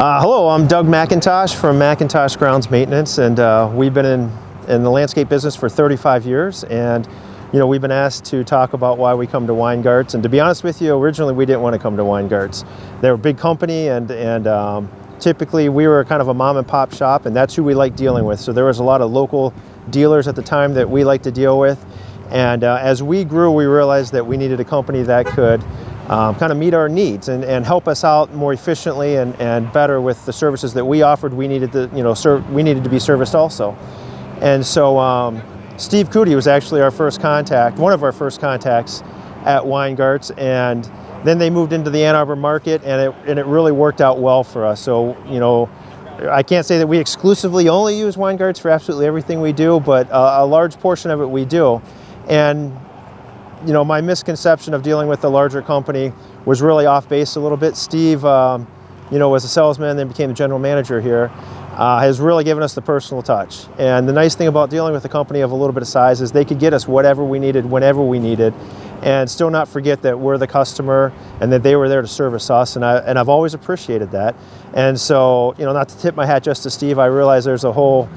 Hello, I'm Doug McIntosh from McIntosh Grounds Maintenance, and we've been in the landscape business for 35 years, and we've been asked to talk about why we come to Weingartz. And to be honest with you, originally we didn't want to come to Weingartz. They're a big company, and typically we were kind of a mom and pop shop, and that's who we like dealing with. So there was a lot of local dealers at the time that we like to deal with, and as we grew, we realized that we needed a company that could kind of meet our needs and help us out more efficiently and better with the services that we offered. We needed to, we needed to be serviced also. And so Steve Cootie was actually our first contact, one of our first contacts at Weingartz, and then they moved into the Ann Arbor market, and it really worked out well for us. So, I can't say that we exclusively only use Weingartz for absolutely everything we do, but a large portion of it we do. And my misconception of dealing with a larger company was really off base a little bit. Steve, was a salesman, then became the general manager here, has really given us the personal touch. And the nice thing about dealing with a company of a little bit of size is they could get us whatever we needed, whenever we needed, and still not forget that we're the customer and that they were there to service us. And I've always appreciated that. And so, not to tip my hat just to Steve, I realize there's a whole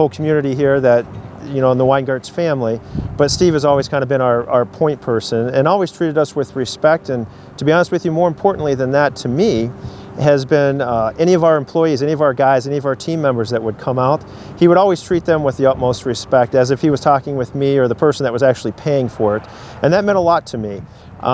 community here that, in the Weingartz family, but Steve has always kind of been our point person and always treated us with respect. And to be honest with you, more importantly than that to me has been any of our employees, any of our guys, any of our team members that would come out, he would always treat them with the utmost respect, as if he was talking with me or the person that was actually paying for it. And that meant a lot to me.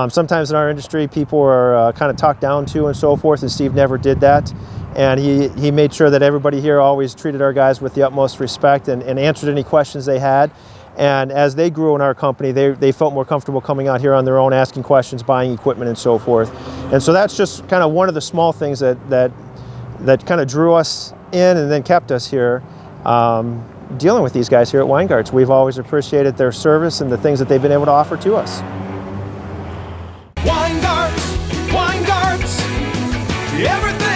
Sometimes in our industry, people are kind of talked down to and so forth, and Steve never did that. And he made sure that everybody here always treated our guys with the utmost respect and answered any questions they had. And as they grew in our company, they felt more comfortable coming out here on their own, asking questions, buying equipment, and so forth. And so that's just kind of one of the small things that kind of drew us in and then kept us here dealing with these guys here at Weingartz. We've always appreciated their service and the things that they've been able to offer to us. Weingartz, everything.